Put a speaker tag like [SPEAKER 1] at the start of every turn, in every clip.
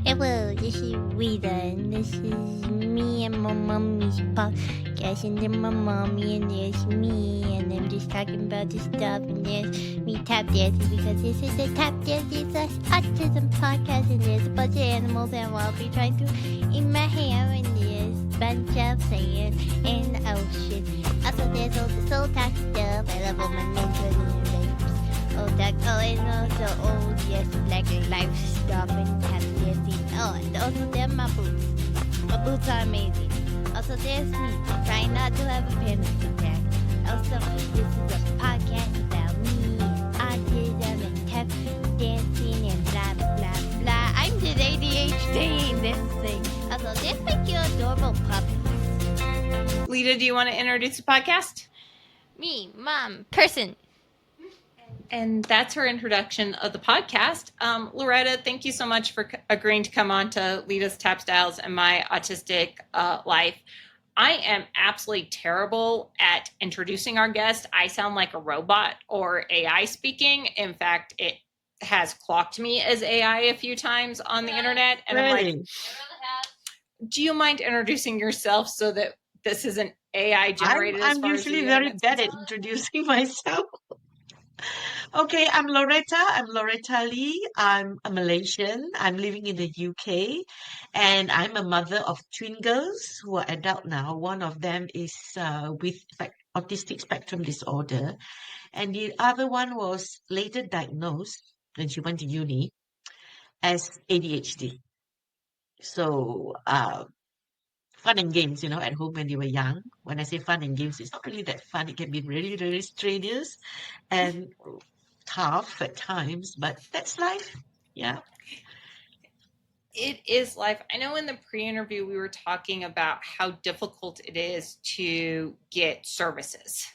[SPEAKER 1] Hello, this is Rita, and this is me and my mommy's podcast, and then my mommy, and there's me, and I'm just talking about this stuff, and there's me tap dancing, because this is a tap dancing slash autism podcast, and there's a bunch of animals, and I'll be trying to eat my hair, and there's a bunch of sand in the ocean. Also, there's all the soul talk stuff. I love all my mentors and their babes. And also, yes, like life stuff and tap dancing. Oh, and also there are my boots. My boots are amazing. Also, there's me, trying not to have a panic attack. Also, this is a podcast about me, autism, and tap dancing, and blah, blah, blah. I'm just ADHD in this thing. Also, there's my cute, adorable puppies.
[SPEAKER 2] Leta, do you want to introduce the podcast?
[SPEAKER 1] Me, mom, person.
[SPEAKER 2] And that's her introduction of the podcast. Loretta, thank you so much for agreeing to come on to Leta Tap Styles and My Autistic Life. I am absolutely terrible at introducing our guest. I sound like a robot or AI speaking. In fact, it has clocked me as AI a few times on the internet. And I'm like, do you mind introducing yourself so that this isn't AI generated?
[SPEAKER 3] I'm usually very bad at introducing myself. Okay, I'm Loretta Lee. I'm a Malaysian. I'm living in the UK, and I'm a mother of twin girls who are adult now. One of them is with autistic spectrum disorder, and the other one was later diagnosed when she went to uni as ADHD. So, fun and games, at home when they were young. When I say fun and games, it's not really that fun. It can be really, really strenuous and tough at times, but that's life. Yeah.
[SPEAKER 2] It is life. I know in the pre-interview we were talking about how difficult it is to get services.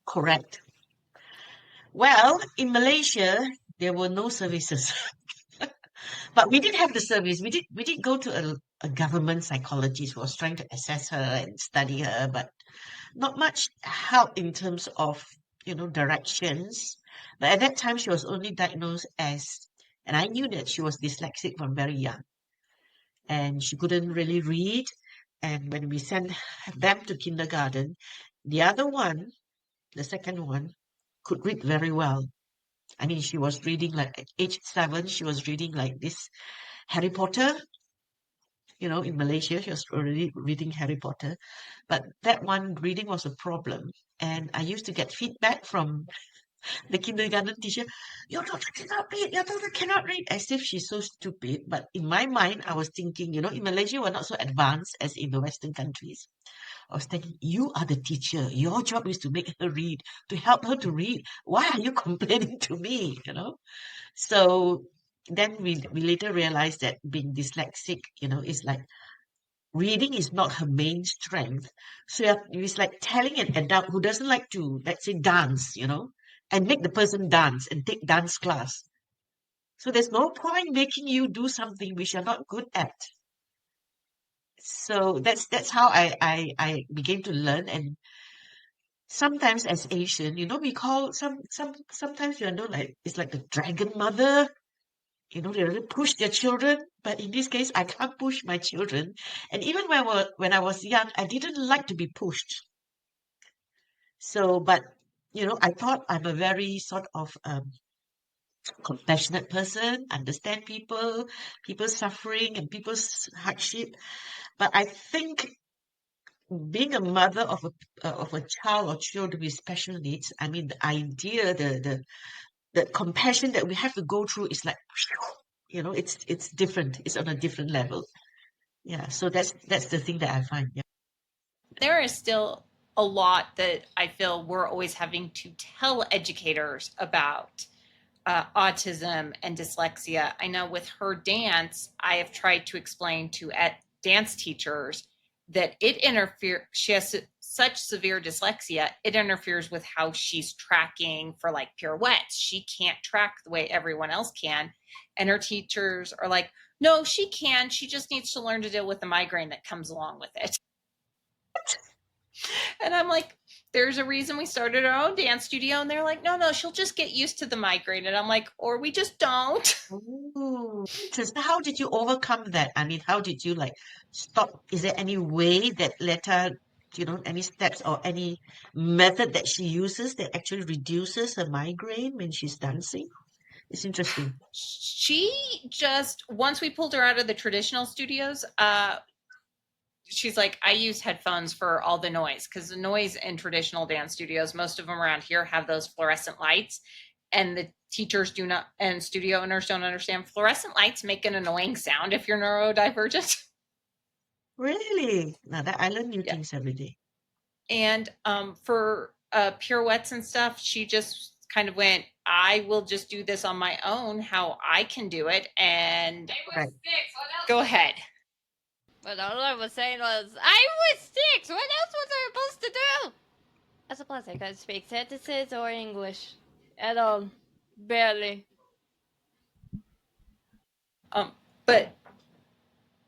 [SPEAKER 3] Correct. Well, in Malaysia, there were no services. But we did have the service. We did go to a government psychologist who was trying to assess her and study her, but not much help in terms of, directions. But at that time, she was only diagnosed as, and I knew that she was dyslexic from very young, and she couldn't really read. And when we sent them to kindergarten, the other one, the second one, could read very well. I mean, she was reading like at age 7, she was reading like this Harry Potter. In Malaysia, she was already reading Harry Potter. But that one reading was a problem. And I used to get feedback from the kindergarten teacher, your daughter cannot read, your daughter cannot read, as if she's so stupid. But in my mind, I was thinking, in Malaysia, we're not so advanced as in the Western countries. I was thinking, you are the teacher. Your job is to make her read, to help her to read. Why are you complaining to me, So then we later realized that being dyslexic, is like reading is not her main strength. So it's like telling an adult who doesn't like to, let's say, dance, and make the person dance and take dance class. So there's no point making you do something which you're not good at. So that's how I began to learn. And sometimes as Asian, we call sometimes like it's like the dragon mother. They really push their children, but in this case, I can't push my children. And even when I was young, I didn't like to be pushed. So, but I thought I'm a very sort of compassionate person, understand people's suffering and people's hardship. But I think being a mother of a child or children with special needs, I mean, the idea, the compassion that we have to go through is like, it's different. It's on a different level. Yeah. So that's the thing that I find. Yeah.
[SPEAKER 2] There is still a lot that I feel we're always having to tell educators about autism and dyslexia. I know with her dance, I have tried to explain to dance teachers that she has such severe dyslexia, it interferes with how she's tracking for like pirouettes. She can't track the way everyone else can. And her teachers are like, no, she can. She just needs to learn to deal with the migraine that comes along with it. And I'm like, there's a reason we started our own dance studio. And they're like, no, she'll just get used to the migraine. And I'm like, or we just don't.
[SPEAKER 3] Oh, interesting. How did you overcome that? I mean, how did you like stop? Is there any way that Leta, any steps or any method that she uses that actually reduces her migraine when she's dancing? It's interesting.
[SPEAKER 2] She just, once we pulled her out of the traditional studios, she's like, I use headphones for all the noise, because the noise in traditional dance studios, most of them around here have those fluorescent lights, and the teachers do not, and studio owners don't understand fluorescent lights make an annoying sound if you're neurodivergent.
[SPEAKER 3] Really? Now that I learn new
[SPEAKER 2] Yeah.
[SPEAKER 3] things every day.
[SPEAKER 2] And for pirouettes and stuff, she just kind of went, I will just do this on my own, how I can do it. And
[SPEAKER 3] Right.
[SPEAKER 2] go ahead.
[SPEAKER 1] But all I was saying was, I was 6! What else was I supposed to do? As a plus, I can't speak sentences or English at all. Barely.
[SPEAKER 2] But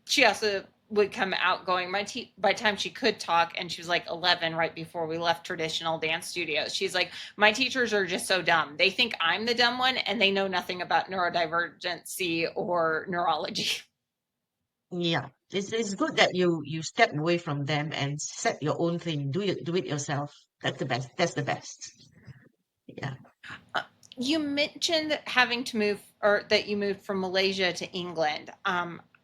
[SPEAKER 2] she also would come out going, by the time she could talk, and she was like 11 right before we left traditional dance studios, she's like, my teachers are just so dumb. They think I'm the dumb one, and they know nothing about neurodivergency or neurology.
[SPEAKER 3] Yeah. It's good that you step away from them and set your own thing. Do it yourself. That's the best. That's the best. Yeah.
[SPEAKER 2] You mentioned having to move, or that you moved from Malaysia to England.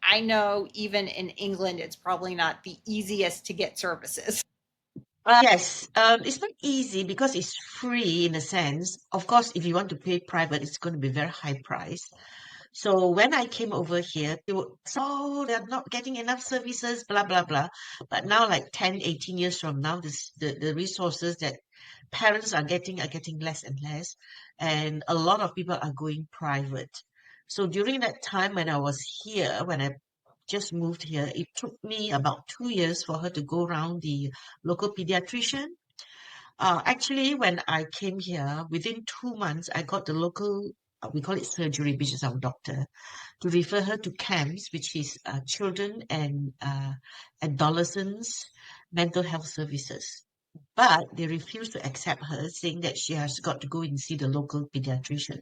[SPEAKER 2] I know even in England, it's probably not the easiest to get services.
[SPEAKER 3] Yes, it's not easy because it's free in a sense. Of course, if you want to pay private, it's going to be very high price. So when I came over here, they were, so they're not getting enough services, blah, blah, blah. But now, like 10, 18 years from now, the resources that parents are getting less and less. And a lot of people are going private. So during that time when I was here, when I just moved here, it took me about 2 years for her to go around the local pediatrician. Actually, when I came here, within 2 months, I got the local, we call it surgery, which is our doctor, to refer her to CAMS, which is children and adolescents mental health services. But they refused to accept her, saying that she has got to go and see the local pediatrician.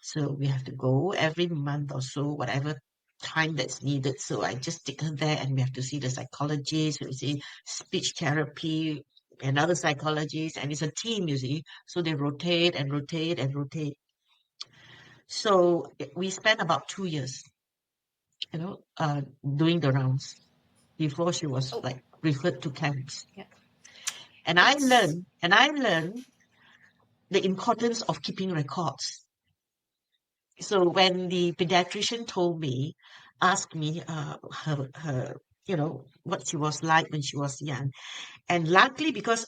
[SPEAKER 3] So we have to go every month or so, whatever time that's needed. So I just take her there and we have to see the psychologist, we see speech therapy, another psychologist, and it's a team, you see. So they rotate and rotate and rotate. So we spent about 2 years, doing the rounds before she was
[SPEAKER 2] Oh,
[SPEAKER 3] like referred to camps.
[SPEAKER 2] yeah.
[SPEAKER 3] And I learned the importance of keeping records. So when the pediatrician asked me her, what she was like when she was young. And luckily, because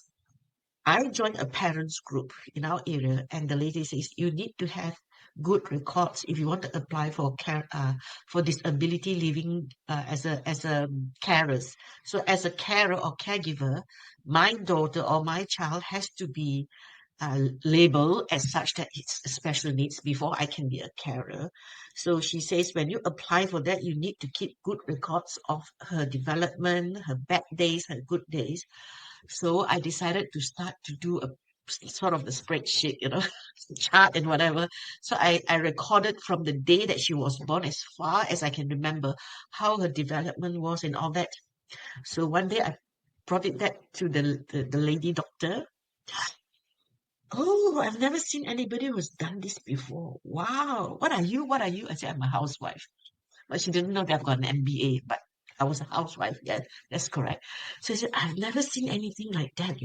[SPEAKER 3] I joined a parents group in our area, and the lady says you need to have good records if you want to apply for for disability living as a carers. So as a carer or caregiver, my daughter or my child has to be label as such that it's special needs before I can be a carer. So she says when you apply for that, you need to keep good records of her development, her bad days, her good days. So I decided to start to do a sort of the spreadsheet, chart and whatever. So I recorded from the day that she was born as far as I can remember how her development was and all that. So one day I brought it back to the lady doctor. Oh, I've never seen anybody who's done this before. Wow. What are you? What are you? I said, I'm a housewife. But she didn't know that I've got an MBA, but I was a housewife. Yeah, that's correct. So I said, I've never seen anything like that.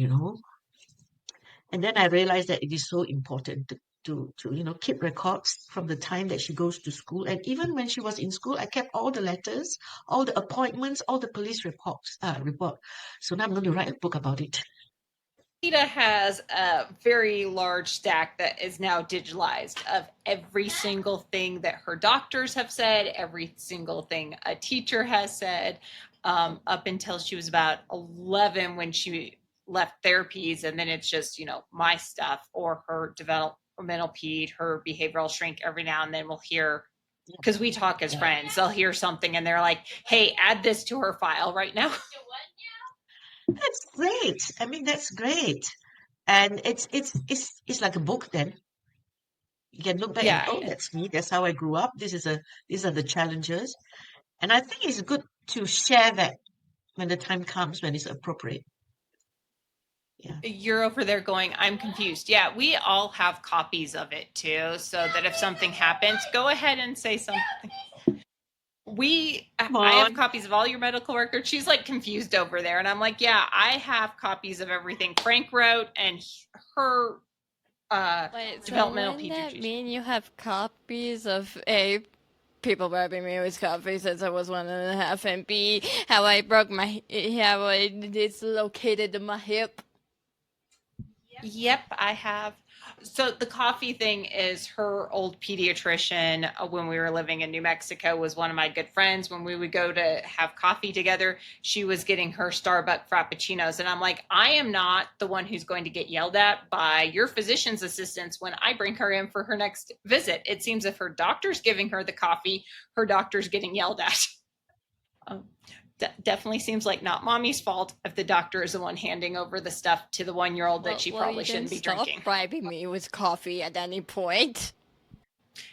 [SPEAKER 3] And then I realized that it is so important to keep records from the time that she goes to school. And even when she was in school, I kept all the letters, all the appointments, all the police report. So now I'm going to write a book about it.
[SPEAKER 2] Leta has a very large stack that is now digitalized of every single thing that her doctors have said, every single thing a teacher has said, up until she was about 11 when she left therapies. And then it's just, my stuff or her developmental ped, her behavioral shrink. Every now and then we'll hear, because we talk as friends, they'll hear something and they're like, hey, add this to her file right now.
[SPEAKER 3] That's great. I mean, that's great. And it's like a book then. You can look back and,
[SPEAKER 2] Yeah.
[SPEAKER 3] oh, that's me. That's how I grew up. These are the challenges. And I think it's good to share that when the time comes, when it's appropriate. Yeah.
[SPEAKER 2] You're over there going, I'm confused. Yeah, we all have copies of it too, so that if something happens, go ahead and say something.
[SPEAKER 3] Come
[SPEAKER 2] I have
[SPEAKER 3] on.
[SPEAKER 2] copies of all your medical records. She's like confused over there. And I'm like, yeah, I have copies of everything Frank wrote and her
[SPEAKER 4] Wait, so
[SPEAKER 2] developmental
[SPEAKER 4] wouldn't that
[SPEAKER 2] pediatrician.
[SPEAKER 4] mean you have copies of A, people robbing me with coffee since I was 1.5, and B, how I dislocated my hip?
[SPEAKER 2] Yep, I have. So the coffee thing is her old pediatrician when we were living in New Mexico was one of my good friends. When we would go to have coffee together, she was getting her Starbucks frappuccinos. And I'm like, I am not the one who's going to get yelled at by your physician's assistants when I bring her in for her next visit. It seems if her doctor's giving her the coffee, her doctor's getting yelled at. Definitely seems like not mommy's fault if the doctor is the one handing over the stuff to the 1-year-old that she probably shouldn't be drinking.
[SPEAKER 4] Stop bribing me with coffee at any point.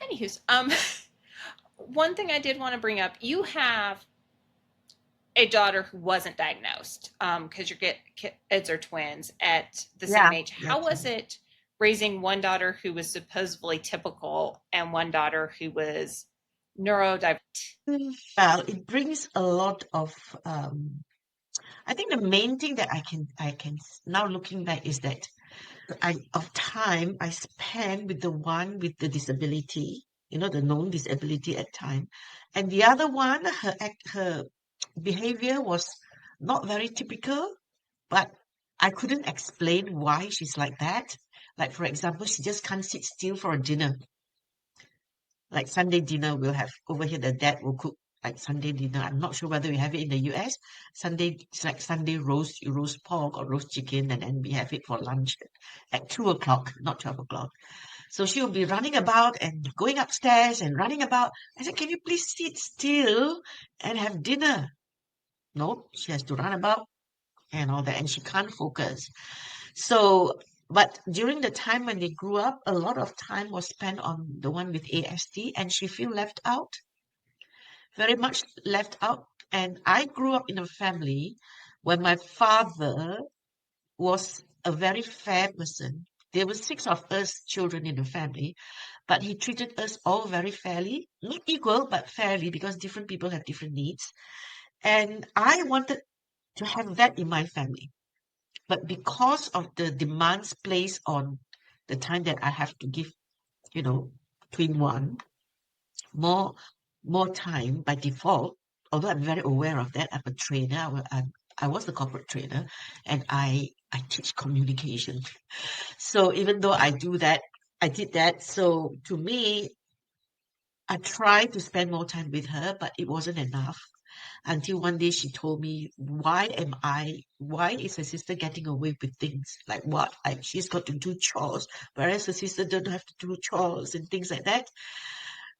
[SPEAKER 2] Anywho's, one thing I did want to bring up, you have a daughter who wasn't diagnosed because your kids are twins at the same age. How was it raising one daughter who was supposedly typical and one daughter who was neurodivergent?
[SPEAKER 3] Well, it brings a lot of I think the main thing that I can now looking back is that time I spent with the one with the disability, the known disability at time, and the other one, her behavior was not very typical, but I couldn't explain why she's like that. Like, for example, she just can't sit still for a dinner. Like Sunday dinner, we'll have over here, the dad will cook like Sunday dinner. I'm not sure whether we have it in the US. It's like Sunday roast pork or roast chicken, and then we have it for lunch at 2 o'clock, not 12 o'clock. So she will be running about and going upstairs and running about. I said, can you please sit still and have dinner? No, she has to run about and all that, and she can't focus. So, but during the time when they grew up, a lot of time was spent on the one with ASD, and she feel left out, very much left out. And I grew up in a family where my father was a very fair person. There were 6 of us children in the family, but he treated us all very fairly, not equal, but fairly, because different people have different needs. And I wanted to have that in my family. But because of the demands placed on the time that I have to give, twin one, more more time by default, although I'm very aware of that. I'm a trainer. I was the corporate trainer, and I teach communication. So even though I did that. So to me, I tried to spend more time with her, but it wasn't enough. Until one day she told me, why is her sister getting away with things like what? Like she's got to do chores, whereas her sister don't have to do chores and things like that.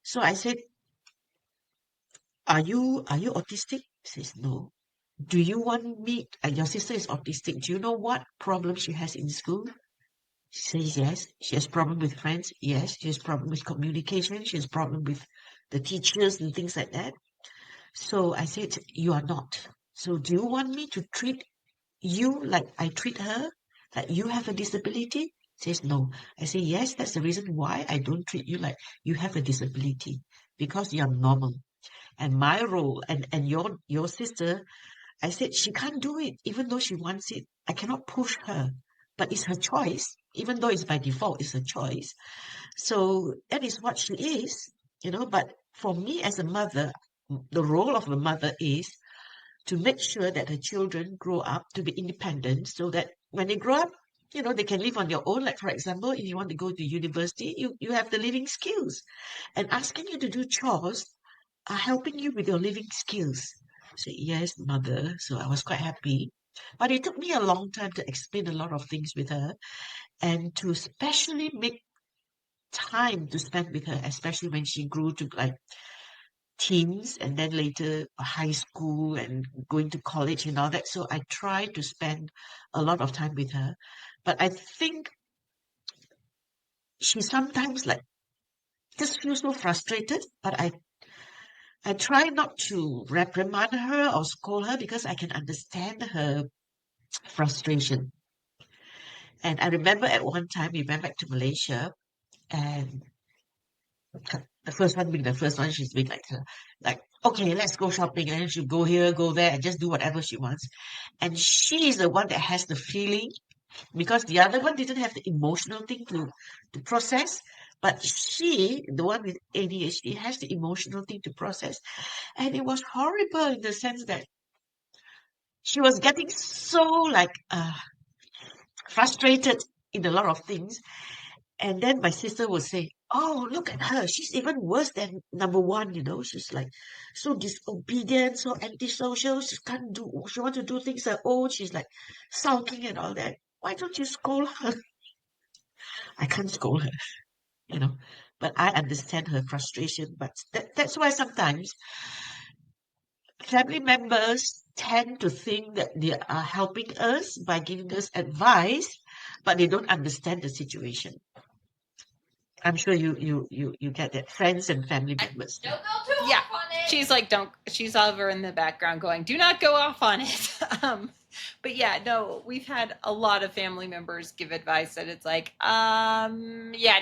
[SPEAKER 3] So I said, are you autistic? She says, no. Do you want me? Your sister is autistic. Do you know what problem she has in school? She says, yes. She has problem with friends. Yes. She has problem with communication. She has problem with the teachers and things like that. So I said, you are not. So do you want me to treat you like I treat her? That you have a disability? Says no. I say, yes, that's the reason why I don't treat you like you have a disability. Because you're normal. And my role and your sister, I said she can't do it, even though she wants it. I cannot push her. But it's her choice. Even though it's by default, it's her choice. So that is what she is, but for me as a mother, the role of a mother is to make sure that her children grow up to be independent so that when they grow up, they can live on their own. Like, for example, if you want to go to university, you have the living skills. And asking you to do chores are helping you with your living skills. I said, yes, mother. So I was quite happy. But it took me a long time to explain a lot of things with her and to especially make time to spend with her, especially when she grew to like teens and then later high school and going to college and all that. So I try to spend a lot of time with her. But I think she sometimes like just feels so frustrated. But I try not to reprimand her or scold her because I can understand her frustration. And I remember at one time we went back to Malaysia, and the first one being the first one, she's being like, okay, let's go shopping, and then she'll go here, go there, and just do whatever she wants. And she's the one that has the feeling because the other one didn't have the emotional thing to process. But she, the one with ADHD, has the emotional thing to process. And it was horrible in the sense that she was getting so like frustrated in a lot of things. And then my sister would say, oh, look at her. She's even worse than number one, you know. She's like so disobedient, so antisocial. She wants to do things her own. She's like sulking and all that. Why don't you scold her? I can't scold her, you know. But I understand her frustration. But that's why sometimes family members tend to think that they are helping us by giving us advice, but they don't understand the situation. I'm sure you get that. Friends and family members.
[SPEAKER 4] Don't go too
[SPEAKER 2] Yeah,
[SPEAKER 4] off on it.
[SPEAKER 2] she's like, don't. She's over in the background going, "Do not go off on it." But yeah, no, we've had a lot of family members give advice that it's like, yeah,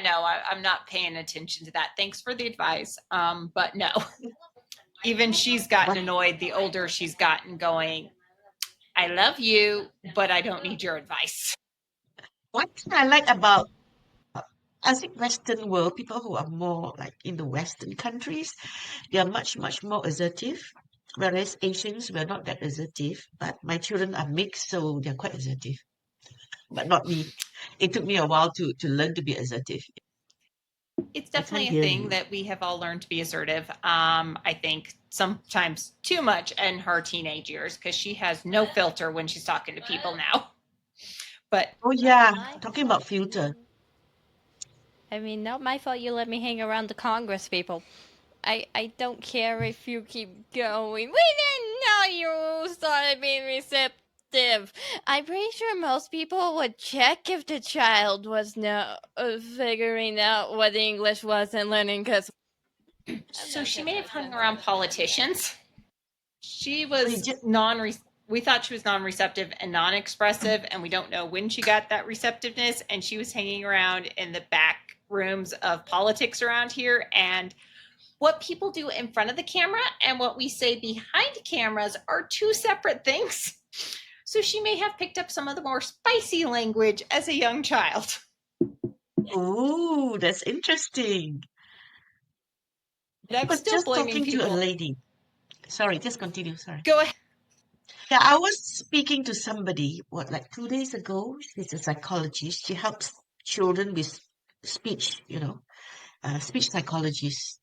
[SPEAKER 2] no, I'm not paying attention to that. Thanks for the advice, but no. Even she's gotten annoyed the older she's gotten, going, I love you, but I don't need your advice.
[SPEAKER 3] One thing I like about I think Western world, people who are more like in the Western countries, they are much more assertive. Whereas Asians, we're not that assertive. But my children are mixed, so they're quite assertive. But not me. It took me a while to learn to be assertive.
[SPEAKER 2] It's
[SPEAKER 3] I can't
[SPEAKER 2] definitely a
[SPEAKER 3] hear
[SPEAKER 2] thing
[SPEAKER 3] you.
[SPEAKER 2] that we have all learned to be assertive. I think sometimes too much in her teenage years because she has no filter when she's talking to people now. But
[SPEAKER 3] Oh yeah,
[SPEAKER 1] My
[SPEAKER 3] talking about filter.
[SPEAKER 1] I mean, not my fault you let me hang around the Congress people. I don't care if you keep going. We didn't know you started being receptive. I'm pretty sure most people would check if the child was now figuring out what English was and learning because.
[SPEAKER 2] so she may have hung around politicians. She
[SPEAKER 3] So you
[SPEAKER 2] was
[SPEAKER 3] just,
[SPEAKER 2] we thought she was non-receptive and non-expressive, and we don't know when she got that receptiveness, and she was hanging around in the back rooms of politics around here, and what people do in front of the camera and what we say behind cameras are two separate things. So she may have picked up some of the more spicy language as a young child.
[SPEAKER 3] oh, that's interesting. I
[SPEAKER 2] I'm
[SPEAKER 3] was
[SPEAKER 2] still
[SPEAKER 3] just
[SPEAKER 2] blaming
[SPEAKER 3] talking to a
[SPEAKER 2] people.
[SPEAKER 3] lady. Sorry, just continue. Sorry.
[SPEAKER 2] Go ahead.
[SPEAKER 3] Yeah, I was speaking to somebody, what, like 2 days ago? She's a psychologist. She helps children with speech, speech psychologist.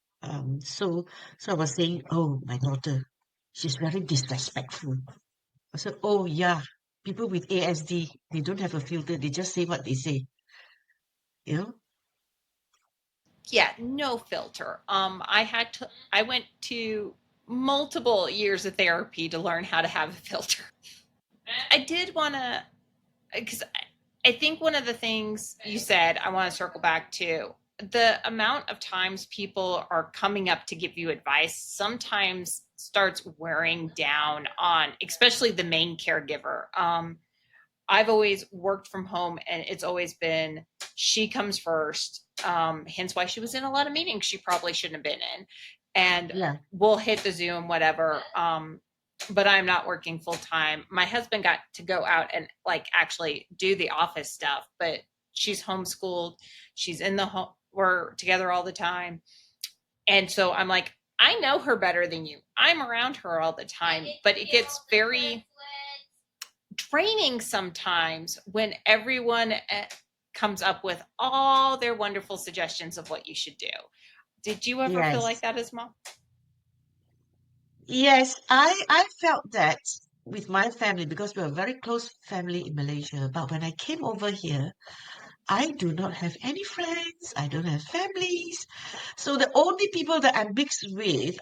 [SPEAKER 3] So I was saying, oh, my daughter, she's very disrespectful. I said, oh, yeah, people with ASD, they don't have a filter. They just say what they say, you know?
[SPEAKER 2] Yeah, no filter. I went to multiple years of therapy to learn how to have a filter. I did want to, because I think one of the things you said, I want to circle back to the amount of times people are coming up to give you advice sometimes starts wearing down on, especially the main caregiver. I've always worked from home, and it's always been she comes first. Hence why she was in a lot of meetings she probably shouldn't have been in. And
[SPEAKER 3] Yeah,
[SPEAKER 2] we'll hit the Zoom, whatever. But I'm not working full time. My husband got to go out and like actually do the office stuff, but she's homeschooled. She's in the home. We're together all the time. And so I'm like, I know her better than you. I'm around her all the time, but it gets very draining sometimes when everyone comes up with all their wonderful suggestions of what you should do. Did you ever feel like
[SPEAKER 3] yes.
[SPEAKER 2] that as mom?
[SPEAKER 3] Yes, I felt that with my family because we're a very close family in Malaysia. But when I came over here, I do not have any friends. I don't have families. So the only people that I mixed with,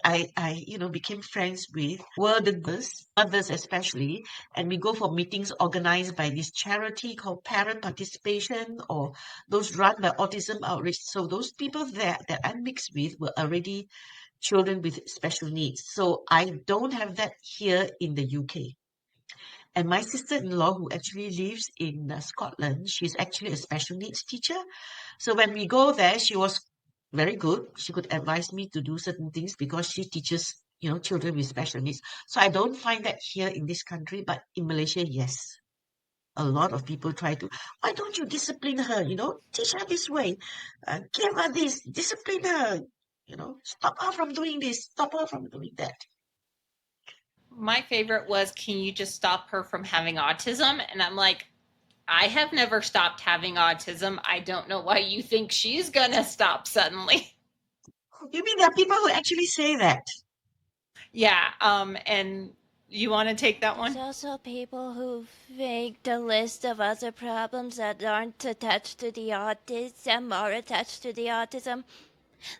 [SPEAKER 3] became friends with were the girls, mothers especially. And we go for meetings organized by this charity called Parent Participation or those run by Autism Outreach. So those people there that I mixed with were already children with special needs. So I don't have that here in the UK. And my sister-in-law, who actually lives in Scotland, she's actually a special needs teacher. So when we go there, she was very good. She could advise me to do certain things because she teaches, children with special needs. So I don't find that here in this country, but in Malaysia, yes. A lot of people try to, why don't you discipline her? Teach her this way. Give her this, discipline her. Stop her from doing this, stop her from doing that.
[SPEAKER 2] My favorite was, can you just stop her from having autism? And I'm like, I have never stopped having autism. I don't know why you think she's gonna stop suddenly.
[SPEAKER 3] You mean there are people who actually say that?
[SPEAKER 2] Yeah. And you want to take that
[SPEAKER 4] There's
[SPEAKER 2] one?
[SPEAKER 4] also people who make the list of other problems that aren't attached to the autism or attached to the autism,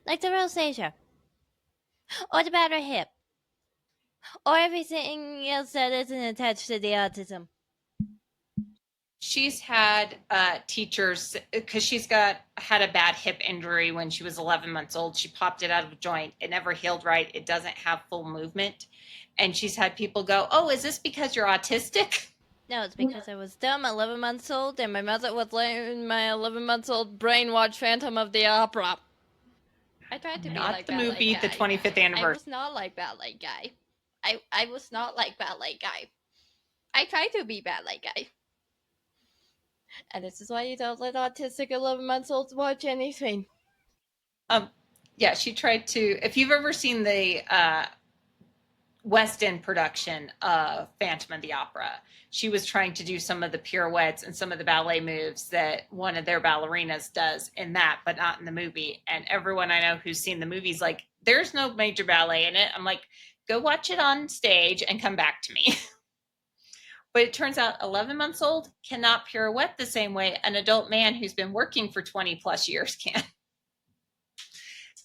[SPEAKER 4] like the rosacea, or the bad hip, or everything else that isn't attached to the autism.
[SPEAKER 2] She's had teachers, because she's had a bad hip injury when she was 11 months old. She popped it out of a joint. It never healed right. It doesn't have full movement. And she's had people go, oh, is this because you're autistic?
[SPEAKER 4] No, it's because I was dumb, 11 months old, and my mother was letting my 11 months old brain watch Phantom of the Opera. I tried to be
[SPEAKER 2] Not
[SPEAKER 4] like
[SPEAKER 2] the
[SPEAKER 4] Ballet
[SPEAKER 2] movie,
[SPEAKER 4] Guy.
[SPEAKER 2] the 25th
[SPEAKER 4] I
[SPEAKER 2] anniversary.
[SPEAKER 4] was not like Ballet Guy. I was not like Ballet Guy. I tried to be Ballet Guy. And this is why you don't let autistic 11 months olds watch anything.
[SPEAKER 2] Yeah, she tried to. If you've ever seen the West End production of Phantom of the Opera, she was trying to do some of the pirouettes and some of the ballet moves that one of their ballerinas does in that, but not in the movie. And everyone I know who's seen the movie's like, there's no major ballet in it. I'm like, go watch it on stage and come back to me. But it turns out 11 months old cannot pirouette the same way an adult man who's been working for 20 plus years can.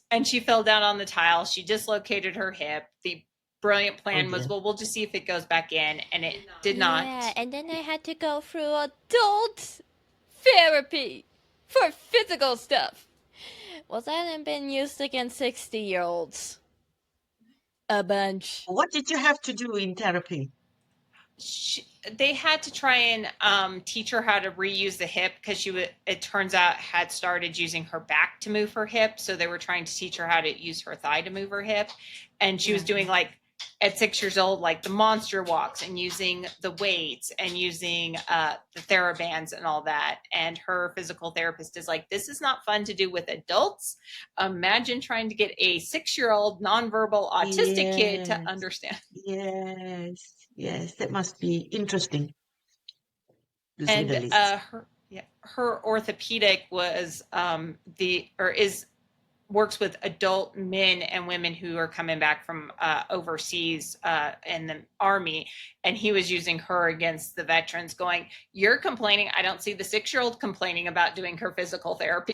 [SPEAKER 2] And she fell down on the tile. She dislocated her hip. The brilliant plan was, well, we'll just see if it goes back in. And it did not.
[SPEAKER 4] Yeah, and then I had to go through adult therapy for physical stuff. Well, that hadn't been used against 60-year-olds. A bunch.
[SPEAKER 3] What did you have to do in therapy?
[SPEAKER 2] They had to try and teach her how to reuse the hip because it turns out, had started using her back to move her hip. So they were trying to teach her how to use her thigh to move her hip. And she was doing, like, at 6 years old, like the monster walks and using the weights and using the TheraBands and all that. And her physical therapist is like, this is not fun to do with adults. Imagine trying to get a 6-year-old nonverbal autistic kid to understand.
[SPEAKER 3] Yes, that must be interesting, to say the least.
[SPEAKER 2] Her orthopedic was works with adult men and women who are coming back from overseas in the army, and he was using her against the veterans, going, you're complaining, I don't see the 6-year-old complaining about doing her physical therapy.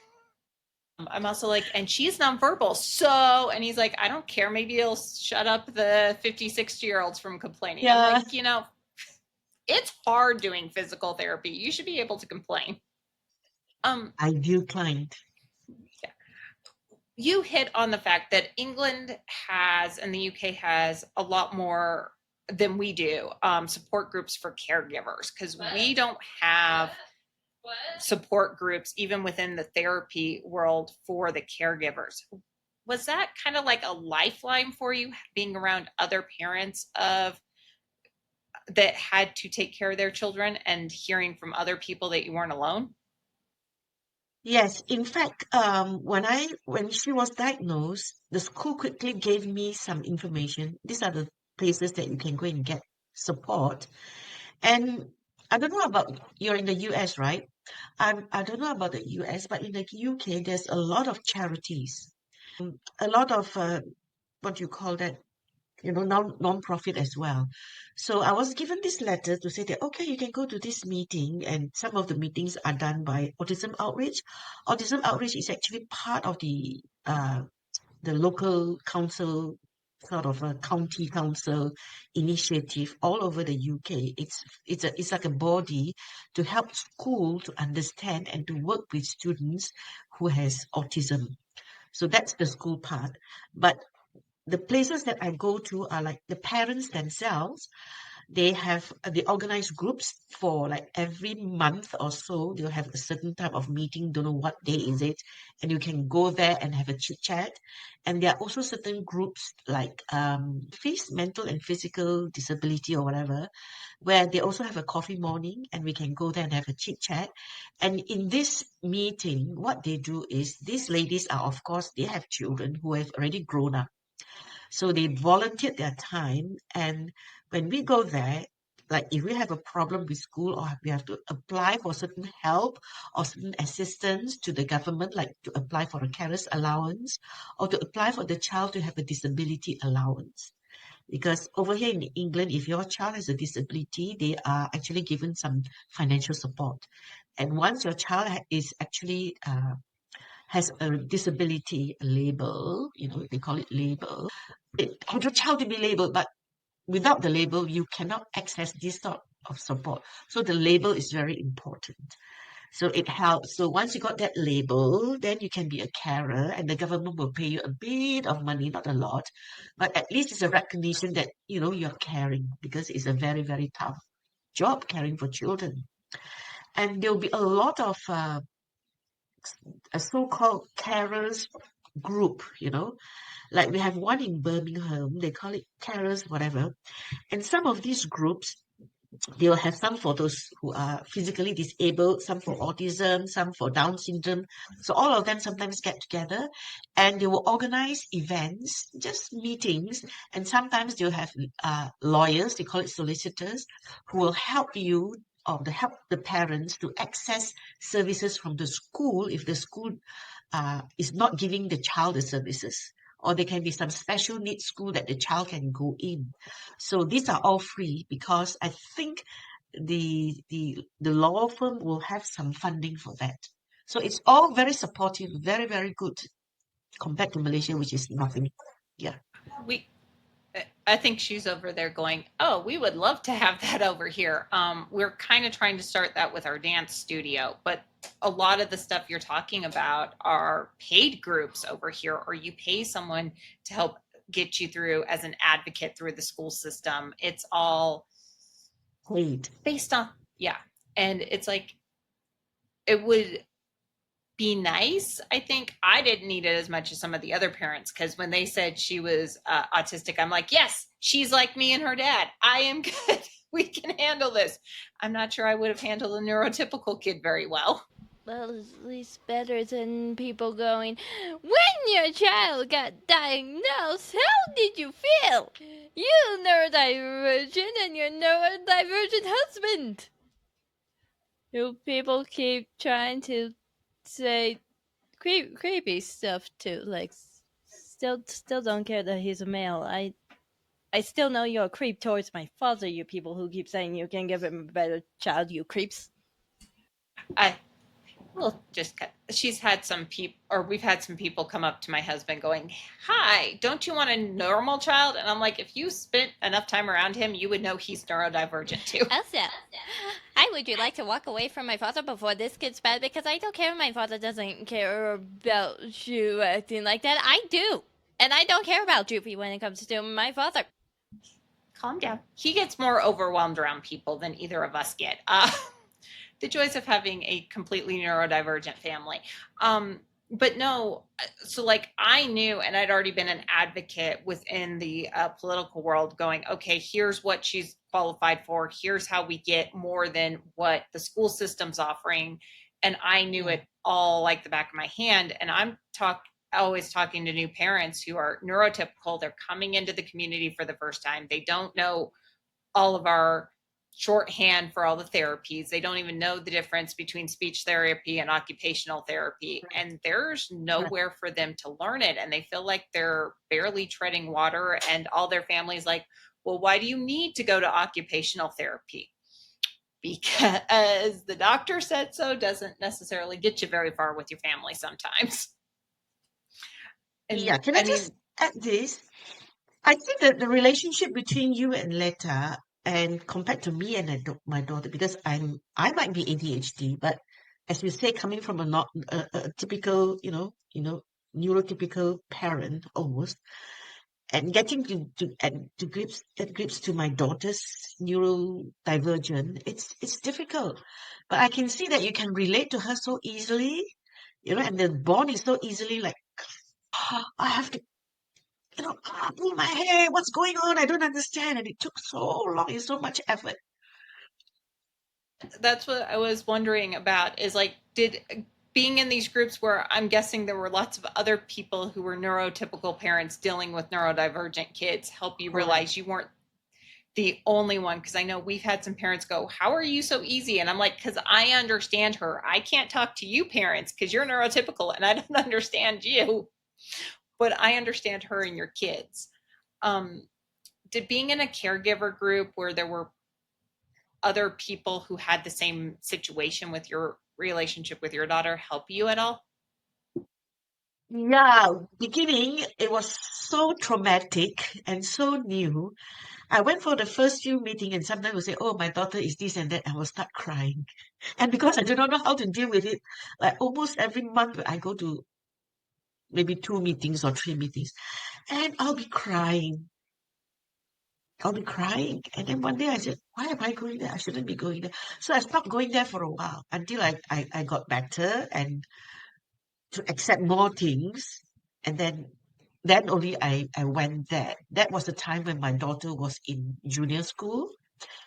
[SPEAKER 2] I'm also like, and she's nonverbal, so, and he's like, I don't care, maybe it'll shut up the 50, 60-year-olds from complaining. I'm like, it's hard doing physical therapy. You should be able to complain.
[SPEAKER 3] Ideal client.
[SPEAKER 2] Yeah. You hit on the fact that England has and the UK has a lot more than we do support groups for caregivers, because we don't have support groups even within the therapy world for the caregivers. Was that kind of like a lifeline for you, being around other parents that had to take care of their children and hearing from other people that you weren't alone?
[SPEAKER 3] Yes, in fact, when she was diagnosed, the school quickly gave me some information. These are the places that you can go and get support. And I don't know about, you're in the US, right? I don't know about the US, but in the UK, there's a lot of charities, a lot of what do you call that? non-profit as well. So I was given this letter to say that, okay, you can go to this meeting, and some of the meetings are done by Autism Outreach. Autism Outreach is actually part of the local council, sort of a county council initiative all over the UK. It's like a body to help school to understand and to work with students who has autism. So that's the school part. But the places that I go to are like the parents themselves. They organize groups for like every month or so. They'll have a certain type of meeting. Don't know what day is it, and you can go there and have a chit chat. And there are also certain groups like mental and physical disability or whatever, where they also have a coffee morning, and we can go there and have a chit chat. And in this meeting, what they do is, these ladies are, of course, they have children who have already grown up, so they volunteered their time. And when we go there, like if we have a problem with school, or we have to apply for certain help or certain assistance to the government, like to apply for a carer's allowance, or to apply for the child to have a disability allowance. Because over here in England, if your child has a disability, they are actually given some financial support. And once your child is actually has a disability label, they call it label, for the child to be labeled, but without the label, you cannot access this sort of support. So the label is very important. So it helps. So once you got that label, then you can be a carer, and the government will pay you a bit of money, not a lot, but at least it's a recognition that, you're caring, because it's a very, very tough job caring for children. And there'll be a lot of a so-called carers group, like we have one in Birmingham, they call it carers, whatever. And some of these groups, they will have some for those who are physically disabled, some for autism, some for Down syndrome. So all of them sometimes get together, and they will organize events, just meetings. And sometimes they'll have lawyers, they call it solicitors, who will help you, or help the parents to access services from the school if the school is not giving the child the services. Or there can be some special needs school that the child can go in. So these are all free, because I think the law firm will have some funding for that. So it's all very supportive, very, very good compared to Malaysia, which is nothing. Yeah.
[SPEAKER 2] We I think she's over there going, oh, we would love to have that over here. We're kind of trying to start that with our dance studio, but a lot of the stuff you're talking about are paid groups over here, or you pay someone to help get you through as an advocate through the school system. It's all
[SPEAKER 3] Paid.
[SPEAKER 2] based on, yeah. And it's like, it would be nice. I think I didn't need it as much as some of the other parents, because when they said she was autistic, I'm like, yes, she's like me and her dad. I am good. We can handle this. I'm not sure I would have handled a neurotypical kid very well.
[SPEAKER 4] Well, at least better than people going, when your child got diagnosed, how did you feel? You neurodivergent and your neurodivergent husband. You people keep trying to say creepy stuff too. Like, still don't care that he's a male. I still know you're a creep towards my father. You people who keep saying you can give him a better child. You creeps.
[SPEAKER 2] I will just cut. She's had some people, or we've had some people come up to my husband going, hi, don't you want a normal child? And I'm like, if you spent enough time around him, you would know he's neurodivergent too.
[SPEAKER 4] Elsa, hi, would you like to walk away from my father before this gets bad? Because I don't care if my father doesn't care about you acting like that. I do. And I don't care about Droopy when it comes to my father.
[SPEAKER 2] Calm down. He gets more overwhelmed around people than either of us get. The joys of having a completely neurodivergent family. But no, so like I knew, and I'd already been an advocate within the political world going, okay, here's what she's qualified for. Here's how we get more than what the school system's offering. And I knew it all like the back of my hand. And I'm always talking to new parents who are neurotypical. They're coming into the community for the first time. They don't know all of our shorthand for all the therapies. They don't even know the difference between speech therapy and occupational therapy.
[SPEAKER 3] Right.
[SPEAKER 2] And there's
[SPEAKER 3] Right.
[SPEAKER 2] nowhere for them to learn it. And they feel like they're barely treading water. And all their families like, well, why do you need to go to occupational therapy? Because the doctor said so doesn't necessarily get you very far with your family sometimes. And
[SPEAKER 3] Yeah, can I just add this? I think that the relationship between you and Leta, and compared to me and my daughter, because I might be ADHD, but as you say, coming from a not a typical, neurotypical parent almost, and getting to grips to my daughter's neurodivergent, it's difficult. But I can see that you can relate to her so easily, and the bond is so easily like, I have to pull my hair. What's going on? I don't understand. And it took so long. It's so much effort.
[SPEAKER 2] that's what I was wondering about is like, did being in these groups where I'm guessing there were lots of other people who were neurotypical parents dealing with neurodivergent kids help you realize you weren't the only one? Because I know we've had some parents go, how are you so easy? And I'm like, because I understand her. I can't talk to you parents because you're neurotypical and I don't understand you, but I understand her and your kids. Did being in a caregiver group where there were other people who had the same situation with your relationship with your daughter help you at all?
[SPEAKER 3] Yeah, beginning, it was so traumatic and so new. I went for the first few meetings and sometimes will say, oh, my daughter is this and that. I will start crying. And because I do not know how to deal with it, like almost every month I go to maybe 2 meetings or 3 meetings and I'll be crying. I'll be crying. And then one day I said, why am I going there? I shouldn't be going there. So I stopped going there for a while until I got better and to accept more things. And then only I went there. That was the time when my daughter was in junior school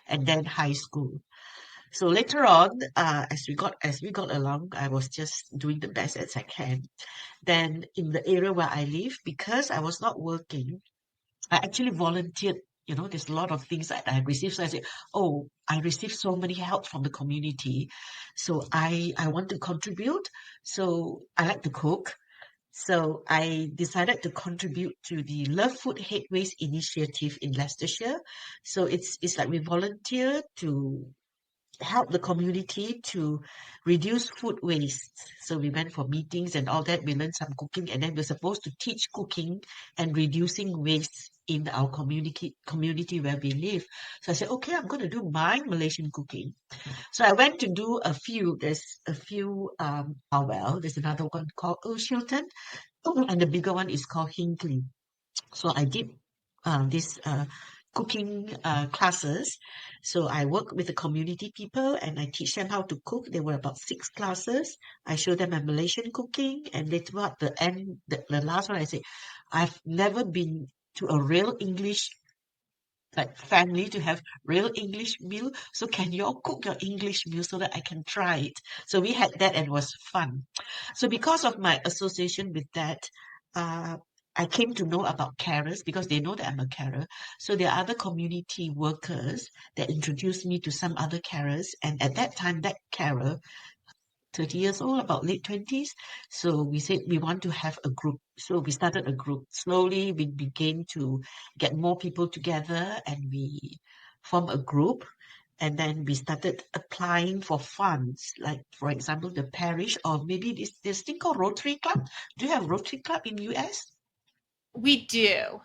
[SPEAKER 3] and then high school. So later on, as we got along, I was just doing the best as I can. Then in the area where I live, because I was not working, I actually volunteered. There's a lot of things that I received. So I said, oh, I received so many help from the community. So I want to contribute. So I like to cook. So I decided to contribute to the Love Food Headways initiative in Leicestershire. So it's like we volunteer to help the community to reduce food waste. So we went for meetings and all that. We learned some cooking, and then we're supposed to teach cooking and reducing waste in our community where we live. So I said, okay, I'm going to do my Malaysian cooking. So I went to do a few. There's a few. Well, there's another one called Shilton, and the bigger one is called Hinkley. So I did this cooking classes. So I work with the community people and I teach them how to cook. There were about 6 classes. I show them a Malaysian cooking, and later at the end, the last one, I say, I've never been to a real English like family to have real English meal. So can you all cook your English meal so that I can try it? So we had that and it was fun. So because of my association with that, uh, I came to know about carers because they know that I'm a carer. So there are other community workers that introduced me to some other carers. And at that time, that carer 30 years old, about late 20s. So we said we want to have a group. So we started a group. Slowly, we began to get more people together and we formed a group. And then we started applying for funds, like, for example, the parish or maybe this thing called Rotary Club. Do you have Rotary Club in US?
[SPEAKER 2] We do.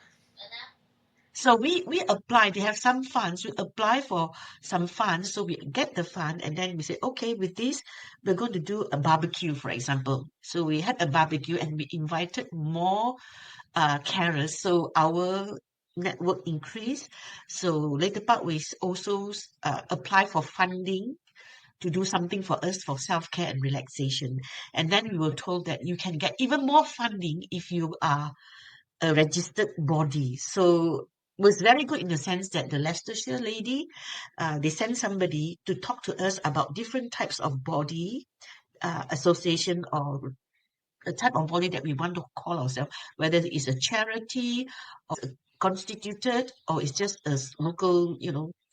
[SPEAKER 3] So we apply, they have some funds, we apply for some funds, so we get the fund and then we say, okay, with this, we're going to do a barbecue, for example. So we had a barbecue and we invited more carers, so our network increased. So later part, we also apply for funding to do something for us for self-care and relaxation. And then we were told that you can get even more funding if you are a registered body. So it was very good in the sense that the Leicestershire lady, they sent somebody to talk to us about different types of body association or a type of body that we want to call ourselves, whether it's a charity or constituted or it's just a local,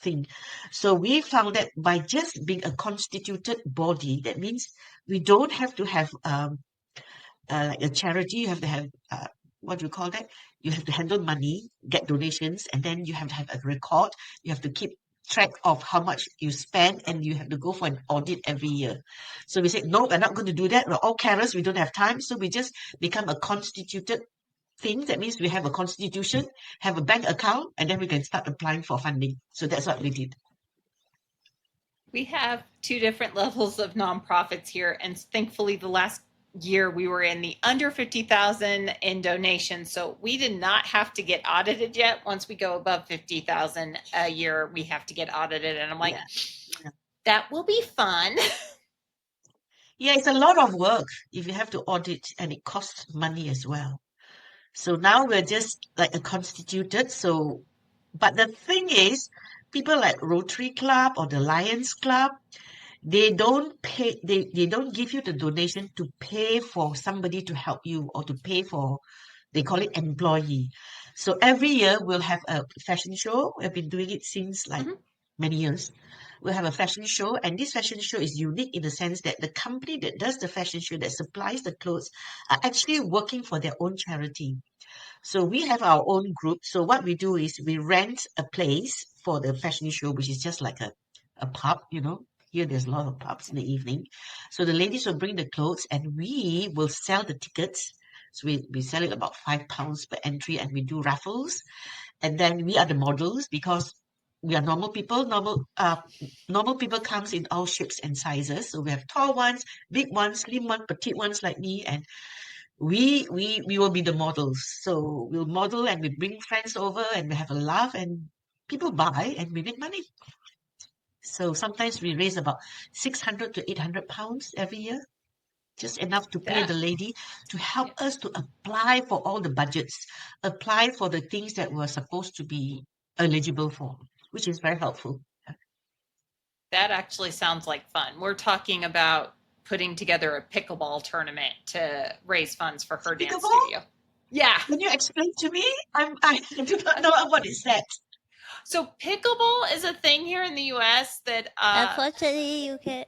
[SPEAKER 3] thing. So we found that by just being a constituted body, that means we don't have to have like a charity. You have to have what do you call that? You have to handle money, get donations, and then you have to have a record. You have to keep track of how much you spend, and you have to go for an audit every year. So we said, no, we're not going to do that. We're all carers. We don't have time. So we just become a constituted thing. That means we have a constitution, have a bank account, and then we can start applying for funding. So that's what we did.
[SPEAKER 2] We have two different levels of nonprofits here, and thankfully the last year we were in the under 50,000 in donations, so we did not have to get audited yet. Once we go above 50,000 a year, we have to get audited, and I'm like,
[SPEAKER 3] Yeah.
[SPEAKER 2] that will be fun.
[SPEAKER 3] Yeah, it's a lot of work if you have to audit, and it costs money as well. So now we're just like a constituted. So, but the thing is, people like Rotary Club or the Lions Club, they don't pay, they don't give you the donation to pay for somebody to help you or to pay for, they call it employee. So every year we'll have a fashion show. We've been doing it since like many years. We'll have a fashion show, and this fashion show is unique in the sense that the company that does the fashion show, that supplies the clothes, are actually working for their own charity. So we have our own group. So what we do is we rent a place for the fashion show, which is just like a pub, you know. Here there's a lot of pubs in the evening. So the ladies will bring the clothes, and we will sell the tickets. So we sell it about £5 per entry, and we do raffles. And then we are the models, because we are normal people. Normal people comes in all shapes and sizes. So we have tall ones, big ones, slim ones, petite ones like me, and we will be the models. So we'll model, and we bring friends over, and we have a laugh, and people buy, and we make money. So sometimes we raise about 600 to 800 pounds every year, just enough to pay the lady to help us to apply for all the budgets, apply for the things that we're supposed to be eligible for, which is very helpful.
[SPEAKER 2] That actually sounds like fun. We're talking about putting together a pickleball tournament to raise funds for her dance
[SPEAKER 3] Pickleball?
[SPEAKER 2] studio. Yeah.
[SPEAKER 3] Can you explain to me? I do not know what is that.
[SPEAKER 2] So pickleball is a thing here in the U.S. that
[SPEAKER 4] Unfortunately, you can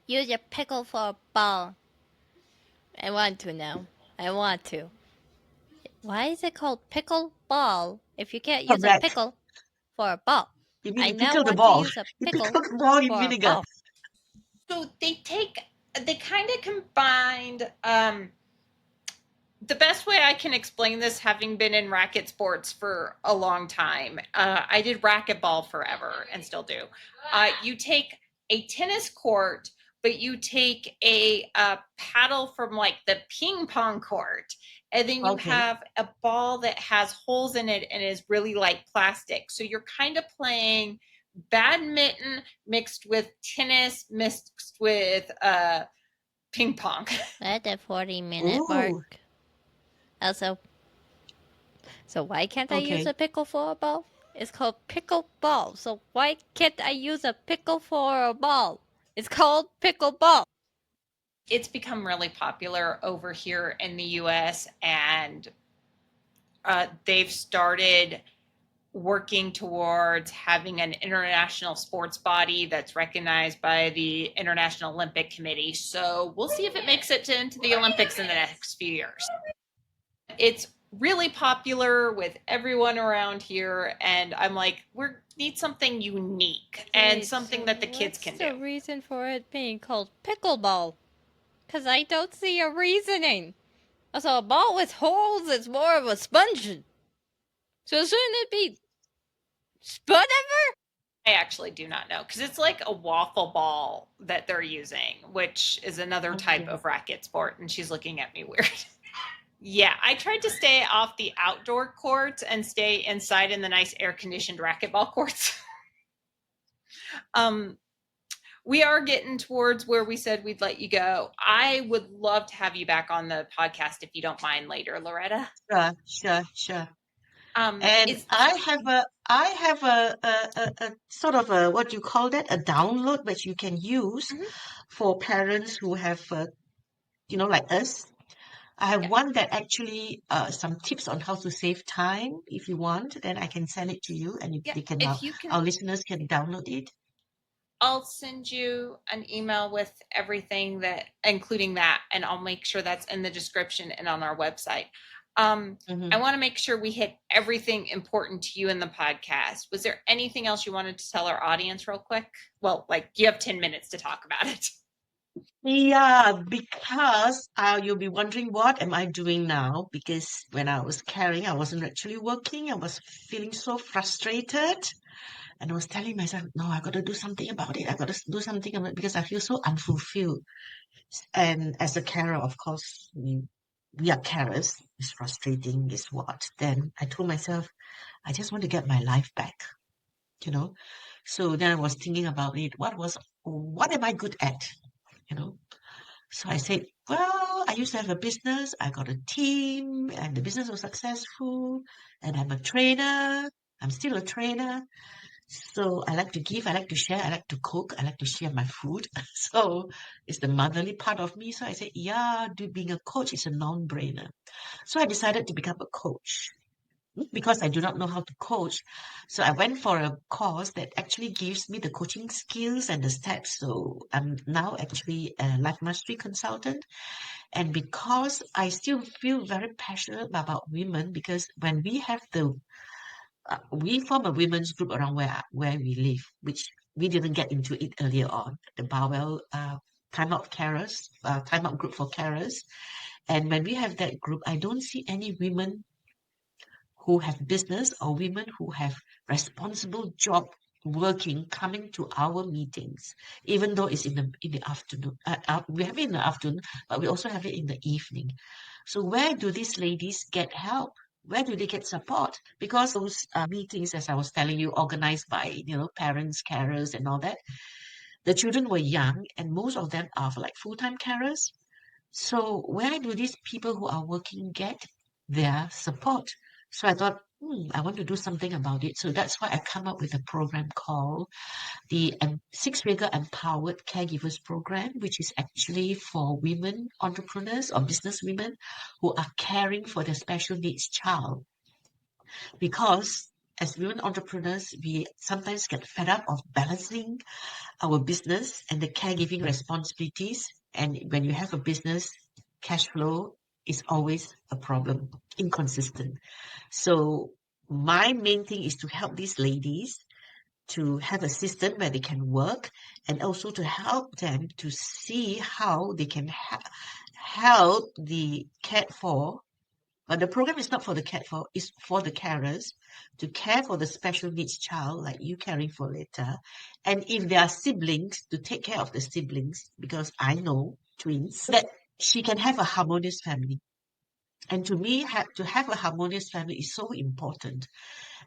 [SPEAKER 4] use your pickle for a ball. I want to now. I want to. Why is it called pickle ball if you can't use a
[SPEAKER 3] Correct.
[SPEAKER 4] pickle for a ball?
[SPEAKER 3] You mean
[SPEAKER 4] I
[SPEAKER 3] you
[SPEAKER 4] now
[SPEAKER 3] pickle the
[SPEAKER 4] want
[SPEAKER 3] ball?
[SPEAKER 4] to use a
[SPEAKER 3] You
[SPEAKER 4] pickle
[SPEAKER 3] pickle the ball in
[SPEAKER 4] for a
[SPEAKER 3] vinegar.
[SPEAKER 4] ball.
[SPEAKER 2] so they kind of combined the best way I can explain this, having been in racket sports for a long time, I did racquetball forever and still do. You take a tennis court, but you take a paddle from like the ping pong court, and then you
[SPEAKER 3] Okay.
[SPEAKER 2] have a ball that has holes in it and is really like plastic. So you're kind of playing badminton mixed with tennis mixed with ping pong.
[SPEAKER 4] At the 40-minute mark. Also, so why can't I use
[SPEAKER 3] Okay.
[SPEAKER 4] a pickle for a ball? It's called pickle ball. So why can't I use a pickle for a ball? It's called pickle ball.
[SPEAKER 2] It's become really popular over here in the US, and they've started working towards having an international sports body that's recognized by the International Olympic Committee. So we'll see if it makes it into the Olympics in the next few years. It's really popular with everyone around here, and I'm like, we need something unique and something that the kids can do.
[SPEAKER 4] What's the reason for it being called pickleball? Because I don't see a reasoning. Also, a ball with holes is more of a sponge. So shouldn't it be whatever?
[SPEAKER 2] I actually do not know, because it's like a waffle ball that they're using, which is another type of racket sport, and she's looking at me weird. Yeah, I tried to stay off the outdoor courts and stay inside in the nice air-conditioned racquetball courts. We are getting towards where we said we'd let you go. I would love to have you back on the podcast if you don't mind later, Loretta.
[SPEAKER 3] Sure. And
[SPEAKER 2] Is-
[SPEAKER 3] I have a sort of a, what do you call that? A download which you can use for parents who have, like us, I have
[SPEAKER 2] Yeah.
[SPEAKER 3] one that actually some tips on how to save time. If you want, then I can send it to you, and
[SPEAKER 2] Yeah,
[SPEAKER 3] they can
[SPEAKER 2] if you can,
[SPEAKER 3] our listeners can download it.
[SPEAKER 2] I'll send you an email with everything that, including that, and I'll make sure that's in the description and on our website. I want to make sure we hit everything important to you in the podcast. Was there anything else you wanted to tell our audience real quick? Well, like you have 10 minutes to talk about it.
[SPEAKER 3] Yeah, because you'll be wondering what am I doing now? Because when I was caring, I wasn't actually working. I was feeling so frustrated, and I was telling myself, "No, I got to do something about it. I got to do something about it because I feel so unfulfilled." And as a carer, of course, we are carers. It's frustrating. It's what? Then I told myself, I just want to get my life back. You know. So then I was thinking about it. What am I good at? You know. So I said, well, I used to have a business. I got a team and the business was successful. And I'm a trainer. I'm still a trainer. So I like to give, I like to share, I like to cook, I like to share my food. So it's the motherly part of me. So I said, yeah, being a coach is a non-brainer. So I decided to become a coach because I do not know how to coach. So I went for a course that actually gives me the coaching skills and the steps. So I'm now actually a life mastery consultant. And because I still feel very passionate about women, because when we have we form a women's group around where we live, which we didn't get into it earlier on, the Bowel time out group for carers. And when we have that group, I don't see any women who have business or women who have responsible job working coming to our meetings, even though it's in the afternoon. We have it in the afternoon, but we also have it in the evening. So where do these ladies get help? Where do they get support? Because those meetings, as I was telling you, organized by parents, carers, and all that. The children were young, and most of them are like full-time carers. So where do these people who are working get their support? So I thought, I want to do something about it. So that's why I come up with a program called the Six-Figure Empowered Caregivers Program, which is actually for women entrepreneurs or business women who are caring for their special needs child. Because as women entrepreneurs, we sometimes get fed up of balancing our business and the caregiving responsibilities. And when you have a business, cash flow is always a problem, inconsistent. So my main thing is to help these ladies to have a system where they can work and also to help them to see how they can help the cared for. But the program is not for the cared for, it's for the carers to care for the special needs child, like you caring for Leta. And if there are siblings, to take care of the siblings, because I know twins, that she can have a harmonious family. And to me, to have a harmonious family is so important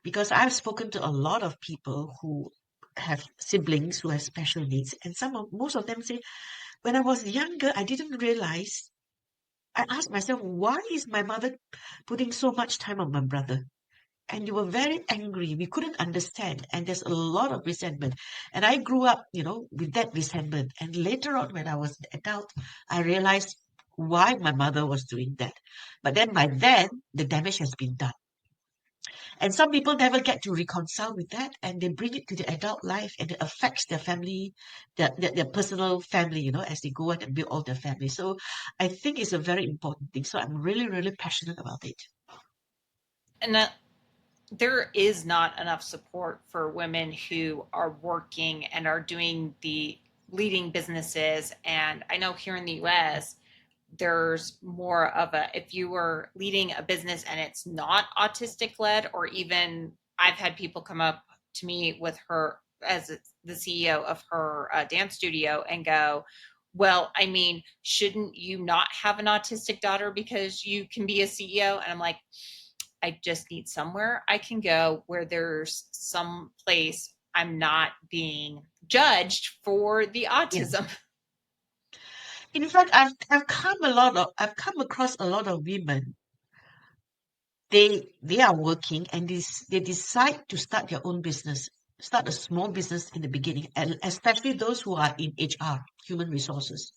[SPEAKER 3] because I've spoken to a lot of people who have siblings who have special needs, and most of them say, when I was younger, I didn't realize. I asked myself, why is my mother putting so much time on my brother? And you were very angry. We couldn't understand. And there's a lot of resentment. And I grew up, with that resentment. And later on, when I was an adult, I realized why my mother was doing that. But then by then, the damage has been done. And some people never get to reconcile with that, and they bring it to the adult life, and it affects their family, their personal family, as they go on and build all their family. So I think it's a very important thing. So I'm really, really passionate about it.
[SPEAKER 2] And there is not enough support for women who are working and are doing the leading businesses. And I know here in the US, there's more of a, if you were leading a business and it's not autistic led, or even I've had people come up to me with her as the CEO of her dance studio and go, well, I mean, shouldn't you not have an autistic daughter because you can be a CEO? And I'm like, I just need somewhere I can go where there's some place I'm not being judged for the
[SPEAKER 3] Yeah.
[SPEAKER 2] autism.
[SPEAKER 3] In fact, I've come across a lot of women. They are working and they decide to start their own business, start a small business in the beginning, and especially those who are in HR, human resources.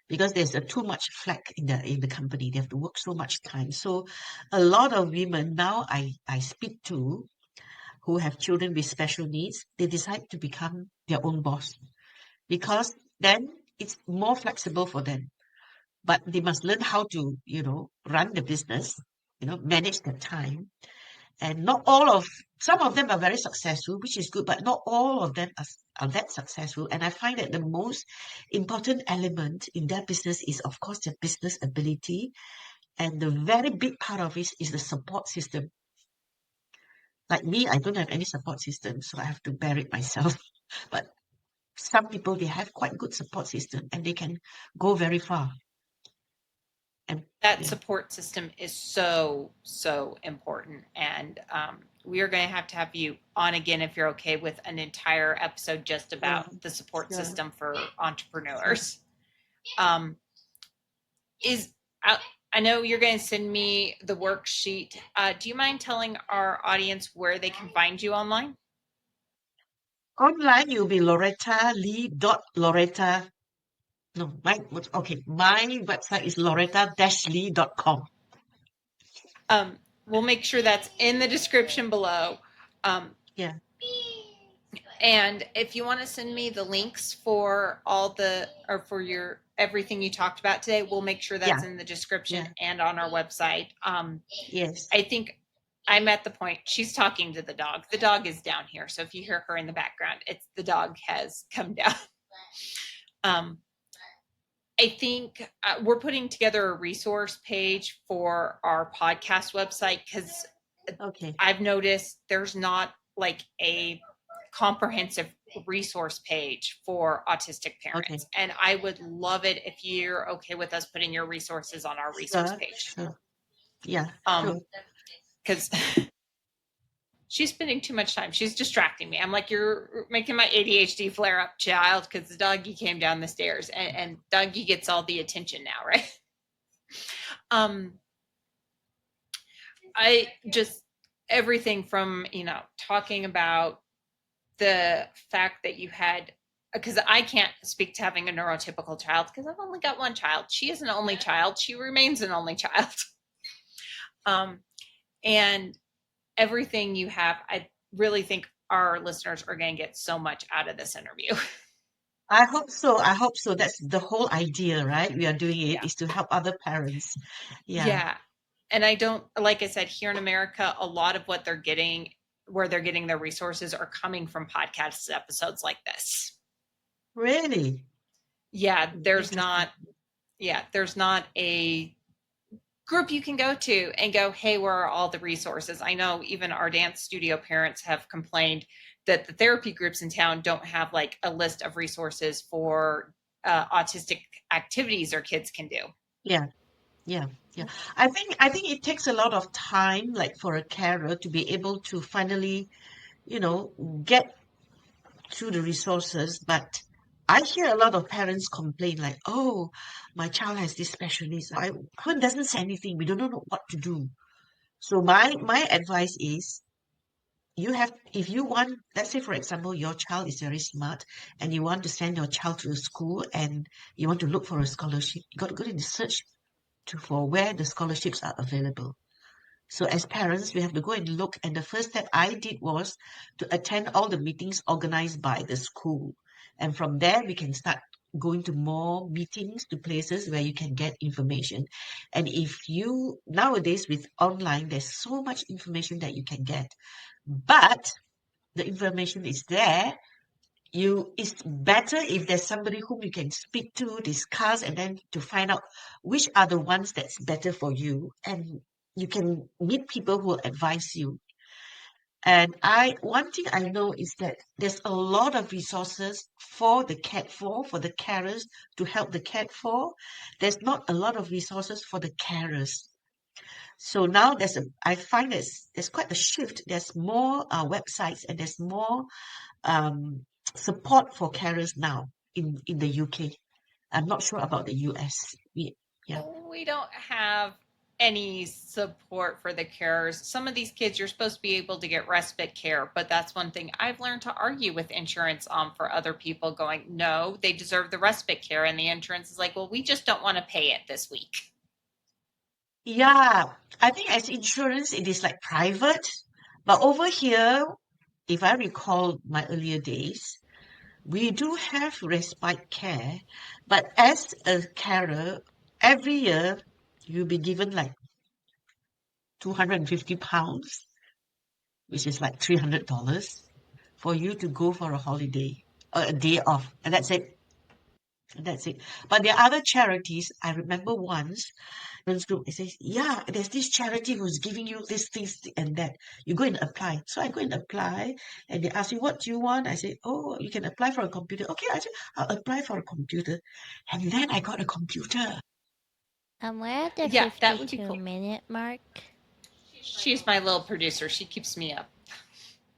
[SPEAKER 3] because there's too much flack in the company. They have to work so much time. So a lot of women now I speak to who have children with special needs, they decide to become their own boss because then it's more flexible for them. But they must learn how to, run the business, manage their time. And not all of, some of them are very successful, which is good, but not all of them are that successful. And I find that the most important element in their business is, of course, their business ability. And the very big part of it is the support system. Like me, I don't have any support system, so I have to bear it myself. But some people, they have quite good support system and they can go very far. And
[SPEAKER 2] That
[SPEAKER 3] yeah,
[SPEAKER 2] support system is so, so important. And we are going to have you on again if you're okay with an entire episode just about the support
[SPEAKER 3] sure.
[SPEAKER 2] system for entrepreneurs. Um, is I know you're going to send me the worksheet. Do you mind telling our audience where they can find you online?
[SPEAKER 3] Online, you'll be Loretta Lee dot Loretta. No, my website is loretta-lee.com.
[SPEAKER 2] We'll make sure that's in the description below.
[SPEAKER 3] Yeah.
[SPEAKER 2] And if you want to send me the links for for your everything you talked about today, we'll make sure that's in the description and on our website.
[SPEAKER 3] Yes.
[SPEAKER 2] I think I'm at the point she's talking to the dog. The dog is down here, so if you hear her in the background, it's the dog has come down. I think we're putting together a resource page for our podcast website because I've noticed there's not like a comprehensive resource page for autistic parents. And I would love it if you're okay with us putting your resources on our resource page.
[SPEAKER 3] Sure. Yeah.
[SPEAKER 2] Because she's spending too much time. She's distracting me. I'm like, you're making my ADHD flare up, child, because the doggy came down the stairs and doggy gets all the attention now, right? I just, everything from, talking about the fact that you had, because I can't speak to having a neurotypical child because I've only got one child. She is an only child. She remains an only child. And everything you have, I really think our listeners are going to get so much out of this interview.
[SPEAKER 3] I hope so. That's the whole idea, right? We are doing it is to help other parents.
[SPEAKER 2] Yeah. And I don't, like I said, here in America, a lot of what they're getting, where they're getting their resources are coming from podcast episodes like this.
[SPEAKER 3] Really?
[SPEAKER 2] Yeah, there's not a group you can go to and go, hey, where are all the resources? I know even our dance studio parents have complained that the therapy groups in town don't have like a list of resources for autistic activities our kids can do.
[SPEAKER 3] Yeah. I think it takes a lot of time, like for a carer to be able to finally, get to the resources. But I hear a lot of parents complain like, oh, my child has this special needs. One doesn't say anything. We don't know what to do. So my advice is if you want, let's say, for example, your child is very smart and you want to send your child to a school and you want to look for a scholarship, you got to go in the search for where the scholarships are available. So as parents, we have to go and look. And the first step I did was to attend all the meetings organized by the school. And from there, we can start going to more meetings, to places where you can get information. And nowadays with online, there's so much information that you can get. But the information is there. It's better if there's somebody whom you can speak to, discuss, and then to find out which are the ones that's better for you. And you can meet people who will advise you. And one thing I know is that there's a lot of resources for the carers to help the cat for. There's not a lot of resources for the carers. So now I find there's quite a shift. There's more websites and there's more support for carers now in the UK. I'm not sure about the US.
[SPEAKER 2] We don't have any support for the carers. Some of these kids, you're supposed to be able to get respite care, but that's one thing I've learned to argue with insurance on for other people, going, no, they deserve the respite care. And the insurance is like, well, we just don't want to pay it this week.
[SPEAKER 3] Yeah, I think as insurance, it is like private. But over here, if I recall my earlier days, we do have respite care. But as a carer, every year you'll be given like £250, which is like $300 for you to go for a holiday or a day off. And that's it. And that's it. But there are other charities. I remember once group, it says, yeah, there's this charity who's giving you this and that. You go and apply. So I go and apply, and they ask you, what do you want? I say, oh, you can apply for a computer. Okay, I said, I'll apply for a computer. And then I got a computer.
[SPEAKER 1] We're at the
[SPEAKER 2] Yeah, that would be cool.
[SPEAKER 1] 52-minute mark.
[SPEAKER 2] She's my little producer. She keeps me up.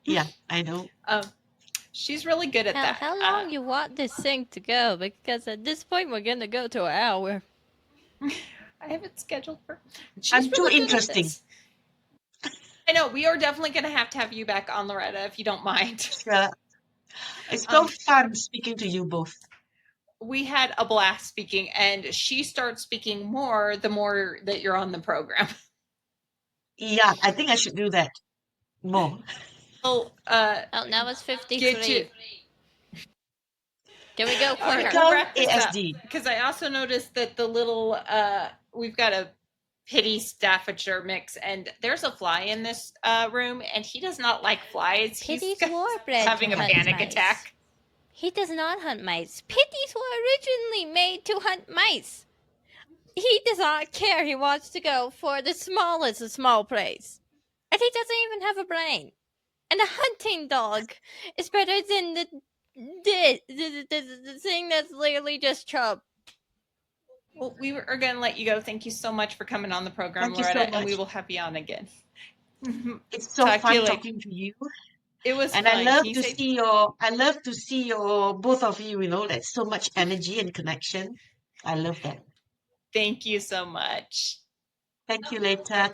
[SPEAKER 3] Yeah, I know.
[SPEAKER 2] She's really good at that.
[SPEAKER 4] How long you want this thing to go? Because at this point, we're going to go to an hour.
[SPEAKER 2] I have it scheduled for.
[SPEAKER 3] I'm too interesting.
[SPEAKER 2] I know. We are definitely going to have you back on, Loretta, if you don't mind.
[SPEAKER 3] Sure. It's so fun speaking to you both.
[SPEAKER 2] We had a blast speaking, and she starts speaking more the more that you're on the program.
[SPEAKER 3] Yeah, I think I should do that more.
[SPEAKER 2] Well,
[SPEAKER 4] now it's 53. Can we go quicker?
[SPEAKER 3] Become ASD.
[SPEAKER 2] Because I also noticed that the little, we've got a pity Staffordshire mix, and there's a fly in this room, and he does not like flies.
[SPEAKER 4] Pity's
[SPEAKER 2] He's having a panic attack.
[SPEAKER 4] He does not hunt mice. Pities were originally made to hunt mice. He does not care. He wants to go for the smallest of small prey. And he doesn't even have a brain. And a hunting dog is better than the thing that's literally just chub.
[SPEAKER 2] Well, we are going to let you go. Thank you so much for coming on the program,
[SPEAKER 3] Thank you
[SPEAKER 2] Loretta,
[SPEAKER 3] so
[SPEAKER 2] and we
[SPEAKER 3] much.
[SPEAKER 2] will have you on again.
[SPEAKER 3] It's so fun talking to you.
[SPEAKER 2] It was
[SPEAKER 3] And
[SPEAKER 2] fun.
[SPEAKER 3] I love to see your both of you, like so much energy and connection. I love that.
[SPEAKER 2] Thank you so much.
[SPEAKER 3] Thank you, Leta.